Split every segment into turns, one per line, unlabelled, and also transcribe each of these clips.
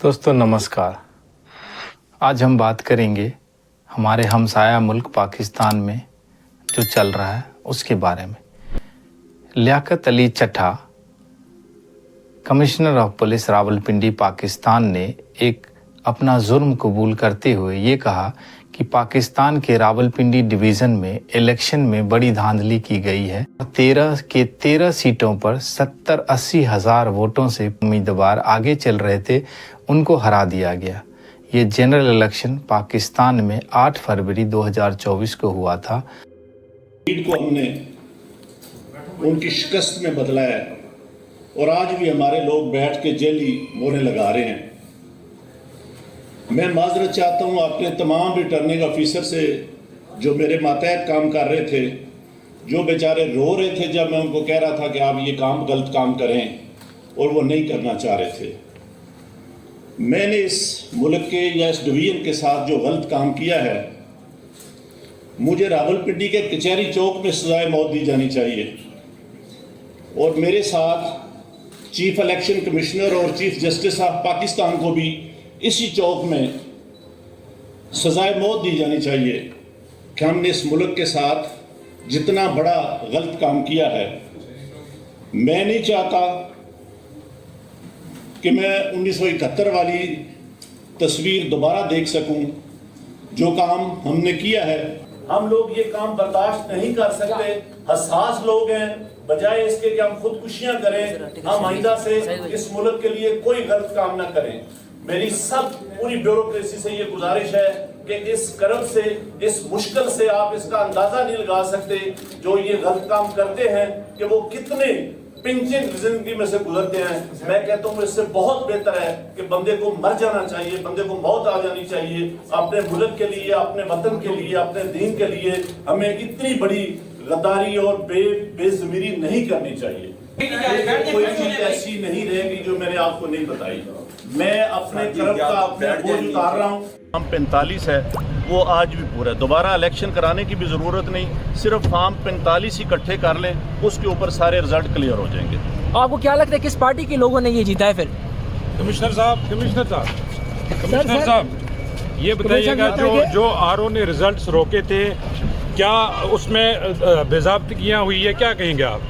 दोस्तों नमस्कार। आज हम बात करेंगे हमारे हमसाया मुल्क पाकिस्तान में जो चल रहा है उसके बारे में। लियाकत अली चट्टा, commissioner of police Rawalpindi Pakistan ने एक अपना जुर्म कबूल करते हुए ये कहा कि पाकिस्तान के रावलपिंडी डिवीज़न में इलेक्शन में बड़ी धांधली की गई है। 13 सीटों पर 70-80 हज़ार वोटों से उम्मीदवार आगे चल रहे थे, उनको हरा दिया गया। ये जनरल इलेक्शन पाकिस्तान में 8 फरवरी 2024 को हुआ था।
को हमने उनकी शिकस्त में बदला है और आज भी हमारे लोग बैठ के जेली मोहरें लगा रहे हैं। मैं माजरत चाहता हूँ अपने तमाम रिटर्निंग ऑफिसर से जो मेरे मातहत काम कर रहे थे, जो बेचारे रो रहे थे जब मैं उनको कह रहा था कि आप ये काम गलत काम करें और वो नहीं करना चाह रहे थे। मैंने इस मुल्क के या इस डिवीज़न के साथ जो गलत काम किया है, मुझे रावलपिंडी के कचहरी चौक में सजाए मौत दी जानी चाहिए और मेरे साथ चीफ इलेक्शन कमिश्नर और चीफ जस्टिस ऑफ पाकिस्तान को भी इसी चौक में सजाए मौत दी जानी चाहिए कि हमने इस मुल्क के साथ जितना बड़ा गलत काम किया है। मैं नहीं चाहता कि मैं 1971 वाली तस्वीर दोबारा देख सकूं। जो काम हमने किया है, हम लोग ये काम बर्दाश्त नहीं कर सकते। हसास लोग हैं, बजाय इसके कि हम खुदकुशियां करें, हम आइंदा से इस मुल्क के लिए कोई गलत काम ना करें। मेरी सब पूरी ब्यूरोक्रेसी से ये गुजारिश है कि इस कर्ब से, इस मुश्किल से आप इसका अंदाजा नहीं लगा सकते जो ये गलत काम करते हैं कि वो कितने पिंचिंग जिंदगी में से गुजरते हैं। मैं कहता हूँ इससे बहुत बेहतर है कि बंदे को मर जाना चाहिए, बंदे को मौत आ जानी चाहिए। अपने मुल्क के लिए, अपने वतन के लिए, अपने दीन के लिए हमें इतनी बड़ी गद्दारी और बेज़मीरी नहीं करनी चाहिए। कोई चीज ऐसी नहीं रहेगी जो मैंने आपको नहीं बताई। मैं अपने तरफ का अपना बोझ उतार रहा हूँ।
फॉर्म 45 है, वो आज भी पूरा है। दोबारा इलेक्शन कराने की भी ज़रूरत नहीं, सिर्फ फॉर्म 45 ही इकट्ठे कर लें, उसके ऊपर सारे रिजल्ट क्लियर हो जाएंगे।
आपको क्या लगता है किस पार्टी के लोगों ने ये जीता है? फिर
कमिश्नर साहब ये बताइएगा, जो आरओ ने रिजल्ट्स रोके थे, क्या उसमें बेज़ाब्तियाँ हुई है? क्या कहेंगे आप?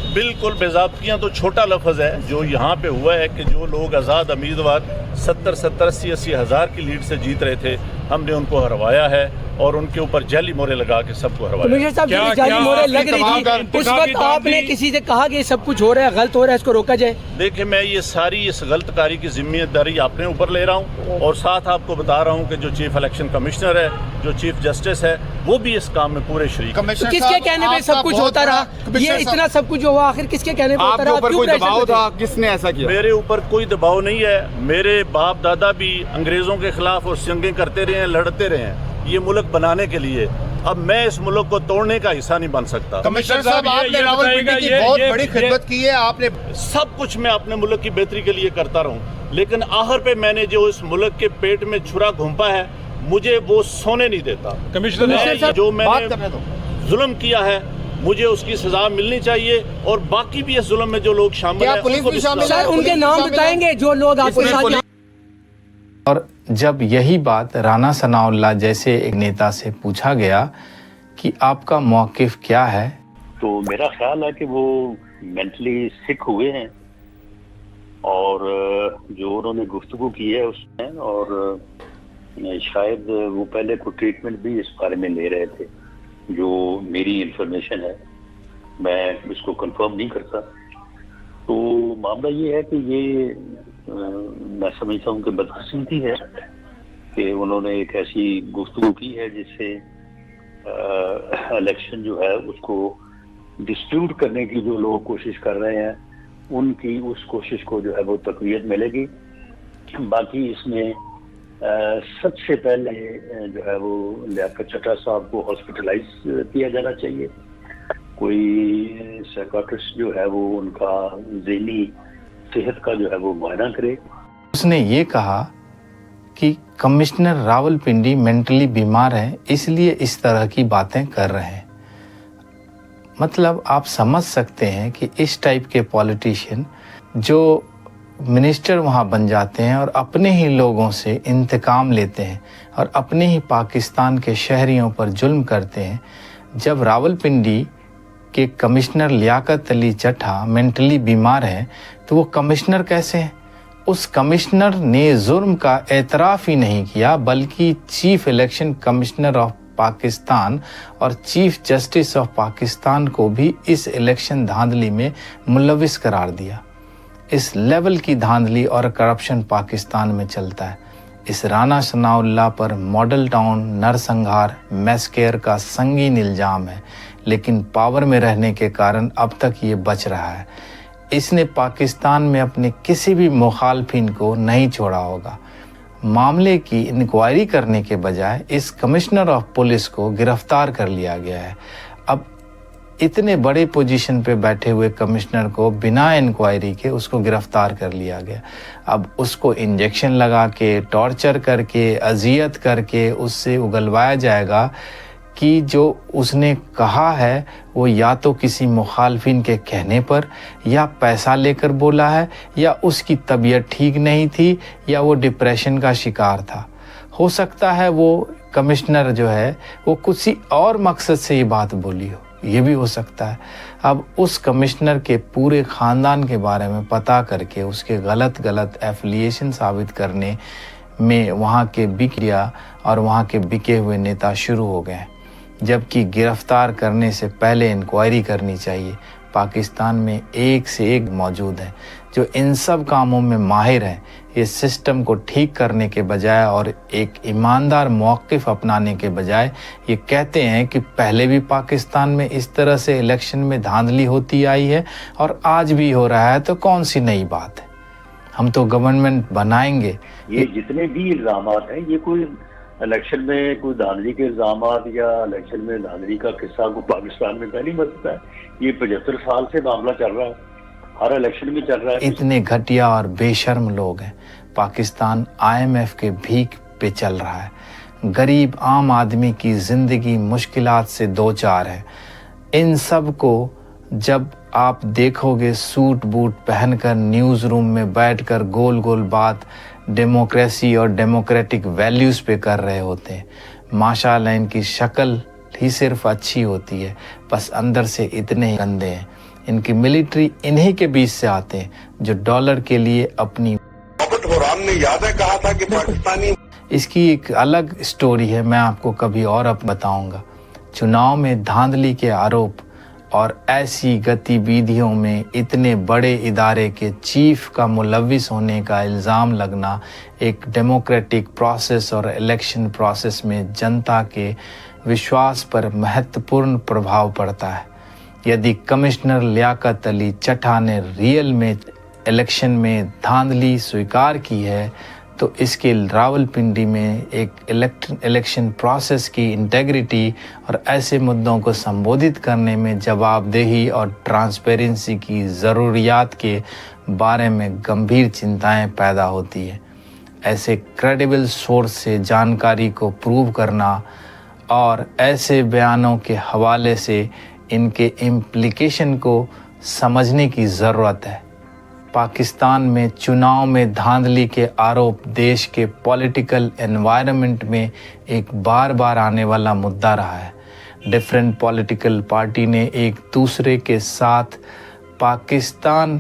बिल्कुल, बेज़ाब्तियाँ तो छोटा लफ्ज़ है। जो यहाँ पे हुआ है कि जो लोग आज़ाद उम्मीदवार 70-80 हज़ार की लीड से जीत रहे थे, हमने उनको हरवाया है और उनके ऊपर जाली मोहरें लगा के सबको हरवाया।
जाली मोहरें लग रही थी, उस वक्त आपने किसी से कहा कि सब कुछ हो रहा है, गलत हो रहा है, इसको रोका जाए?
देखिए, मैं ये सारी इस गलतकारी की जिम्मेदारी अपने ऊपर ले रहा हूँ और साथ आपको बता रहा हूँ कि जो चीफ इलेक्शन कमिश्नर है, जो चीफ जस्टिस है, वो भी इस काम में पूरे शरीक।
किसके कहने पे सब कुछ होता रहा? ये इतना सब कुछ हुआ, आखिर किसके कहने पे होता रहा?
आपके ऊपर कोई दबाव था? किसने ऐसा किया?
मेरे ऊपर कोई दबाव नहीं है। मेरे बाप दादा भी अंग्रेजों के खिलाफ और जंगें करते रहे हैं, लड़ते रहे हैं ये मुल्क बनाने के लिए। अब मैं इस मुल्क को तोड़ने का हिस्सा नहीं बन सकता।
कमिश्नर साहब, आपने रावलपिंडी की बहुत बड़ी खिदमत की है। आपने
सब कुछ मैं अपने मुल्क की बेहतरी के लिए करता रहूं, लेकिन आखिर पे मैंने जो इस मुल्क के पेट में छुरा घुंपा है, मुझे वो सोने नहीं देता।
कमिश्नर
जो मैंने जुल्म किया है, मुझे उसकी सजा मिलनी चाहिए और बाकी भी इस जुल्म में जो लोग शामिल हैं,
पुलिस भी शामिल है?
उनके नाम बताएंगे जो लोग आपके साथ।
और जब यही बात राना सनाउल्लाह जैसे एक नेता से पूछा गया कि आपका मौक़िफ़ क्या है,
तो मेरा ख्याल है कि वो मेंटली सिक हुए हैं और जो उन्होंने गुफ्तगू की है उसमें, और शायद वो पहले कोई ट्रीटमेंट भी इस बारे में ले रहे थे। जो मेरी इंफॉर्मेशन है, मैं इसको कंफर्म नहीं करता। तो मामला ये है कि ये मैं समझता हूँ कि बदकिस्मती है कि उन्होंने एक ऐसी गुफ्तगू की है जिससे इलेक्शन जो है उसको डिस्प्यूट करने की जो लोग कोशिश कर रहे हैं, उनकी उस कोशिश को जो है वो तक़वियत मिलेगी। बाकी इसमें सबसे पहले जो है वो लियाकत चट्टा साहब को हॉस्पिटलाइज किया जाना चाहिए। कोई साइकाट्रिस्ट जो है वो उनका ज़हनी सेहत का जो है वो मुआयना करे।
उसने ये कहा कि कमिश्नर रावलपिंडी मेंटली बीमार है, इसलिए इस तरह की बातें कर रहे हैं। मतलब आप समझ सकते हैं कि इस टाइप के पॉलिटिशियन जो मिनिस्टर वहाँ बन जाते हैं और अपने ही लोगों से इंतकाम लेते हैं और अपने ही पाकिस्तान के शहरियों पर जुल्म करते हैं। जब रावलपिंडी के कमिश्नर लियाकत अली चट्टा मेंटली बीमार हैं तो वो कमिश्नर कैसे हैं? उस कमिश्नर ने जुर्म का एतराफ़ ही नहीं किया, बल्कि chief election commissioner of Pakistan और चीफ जस्टिस ऑफ पाकिस्तान को भी इस इलेक्शन धांधली में मुलविस करार दिया। इस लेवल की धांधली और करप्शन पाकिस्तान में चलता है। इस राना सनाउल्लाह पर मॉडल टाउन नरसंहार मैसकेयर का संगीन इल्ज़ाम है, लेकिन पावर में रहने के कारण अब तक ये बच रहा है। इसने पाकिस्तान में अपने किसी भी मुखालफिन को नहीं छोड़ा होगा। मामले की इंक्वायरी करने के बजाय इस कमिश्नर ऑफ पुलिस को गिरफ्तार कर लिया गया है। अब इतने बड़े पोजीशन पे बैठे हुए कमिश्नर को बिना इंक्वायरी के उसको गिरफ्तार कर लिया गया। अब उसको इंजेक्शन लगा के, टॉर्चर करके, अजियत करके उससे उगलवाया जाएगा कि जो उसने कहा है वो या तो किसी मुखालफिन के कहने पर या पैसा लेकर बोला है, या उसकी तबीयत ठीक नहीं थी, या वो डिप्रेशन का शिकार था। हो सकता है वो कमिश्नर जो है वो किसी और मकसद से ये बात बोली हो, ये भी हो सकता है। अब उस कमिश्नर के पूरे ख़ानदान के बारे में पता करके उसके गलत एफिलिएशन साबित करने में वहाँ के बिकिया और वहाँ के बिके हुए नेता शुरू हो गए, जबकि गिरफ्तार करने से पहले इंक्वायरी करनी चाहिए। पाकिस्तान में एक से एक मौजूद हैं जो इन सब कामों में माहिर हैं। ये सिस्टम को ठीक करने के बजाय और एक ईमानदार मौक़िफ़ अपनाने के बजाय ये कहते हैं कि पहले भी पाकिस्तान में इस तरह से इलेक्शन में धांधली होती आई है और आज भी हो रहा है, तो कौन सी नई बात है? हम तो गवर्नमेंट बनाएंगे।
ये जितने भी इल्ज़ाम हैं, ये कोई इलेक्शन में कोई धांधली के इल्ज़ाम या इलेक्शन में धांधली का किस्सा को पाकिस्तान में पहली मरतबा है। ये 75 साल से मामला चल रहा है, हर इलेक्शन में चल रहा है।
इतने घटिया और बेशर्म लोग हैं। पाकिस्तान IMF के भीख पे चल रहा है। गरीब आम आदमी की ज़िंदगी मुश्किलात से दो चार है। इन सब को जब आप देखोगे सूट बूट पहनकर न्यूज़ रूम में बैठकर गोल गोल बात डेमोक्रेसी और डेमोक्रेटिक वैल्यूज़ पे कर रहे होते हैं। माशाअल्लाह इनकी शक्ल ही सिर्फ अच्छी होती है, बस अंदर से इतने ही गंदे हैं। इनकी मिलिट्री इन्हीं के बीच से आते हैं जो डॉलर के लिए अपनी
ने याद है कहा था कि पाकिस्तानी।
इसकी एक अलग स्टोरी है, मैं आपको कभी और अब बताऊंगा। चुनाव में धांधली के आरोप और ऐसी गतिविधियों में इतने बड़े इदारे के चीफ का मुलविस होने का इल्ज़ाम लगना एक डेमोक्रेटिक प्रोसेस और इलेक्शन प्रोसेस में जनता के विश्वास पर महत्वपूर्ण प्रभाव पड़ता है। यदि कमिश्नर लियाकत अली चट्टा ने रियल में इलेक्शन में धांधली स्वीकार की है, तो इसके रावलपिंडी में एक इलेक्शन प्रोसेस की इंटेग्रिटी और ऐसे मुद्दों को संबोधित करने में जवाबदेही और ट्रांसपेरेंसी की ज़रूरियात के बारे में गंभीर चिंताएं पैदा होती है। ऐसे क्रेडिबल सोर्स से जानकारी को प्रूव करना और ऐसे बयानों के हवाले से इनके इम्प्लिकेशन को समझने की ज़रूरत है। पाकिस्तान में चुनाव में धांधली के आरोप देश के पॉलिटिकल एनवायरनमेंट में एक बार बार आने वाला मुद्दा रहा है। डिफरेंट पॉलिटिकल पार्टी ने एक दूसरे के साथ पाकिस्तान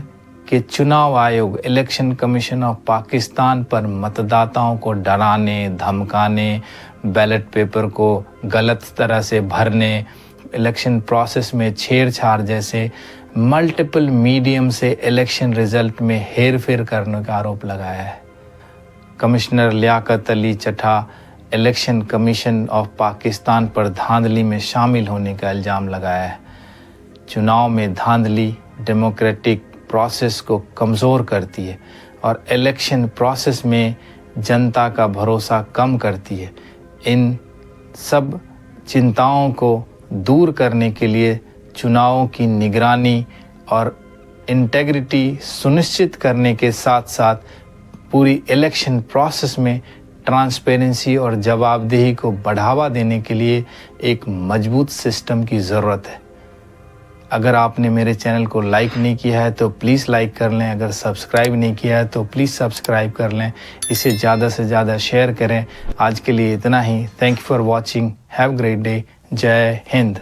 के चुनाव आयोग इलेक्शन कमीशन ऑफ पाकिस्तान पर मतदाताओं को डराने, धमकाने, बैलेट पेपर को गलत तरह से भरने, इलेक्शन प्रोसेस में छेड़छाड़ जैसे मल्टीपल मीडियम से इलेक्शन रिजल्ट में हेरफेर करने का आरोप लगाया है। कमिश्नर लियाकत अली चट्टा इलेक्शन कमीशन ऑफ पाकिस्तान पर धांधली में शामिल होने का इल्ज़ाम लगाया है। चुनाव में धांधली डेमोक्रेटिक प्रोसेस को कमज़ोर करती है और इलेक्शन प्रोसेस में जनता का भरोसा कम करती है। इन सब चिंताओं को दूर करने के लिए चुनावों की निगरानी और इंटेग्रिटी सुनिश्चित करने के साथ साथ पूरी इलेक्शन प्रोसेस में ट्रांसपेरेंसी और जवाबदेही को बढ़ावा देने के लिए एक मजबूत सिस्टम की ज़रूरत है। अगर आपने मेरे चैनल को लाइक नहीं किया है तो प्लीज़ लाइक कर लें, अगर सब्सक्राइब नहीं किया है तो प्लीज़ सब्सक्राइब कर लें, इसे ज़्यादा से ज़्यादा शेयर करें। आज के लिए इतना ही। Thank you for watching. Have great day. Jai Hind.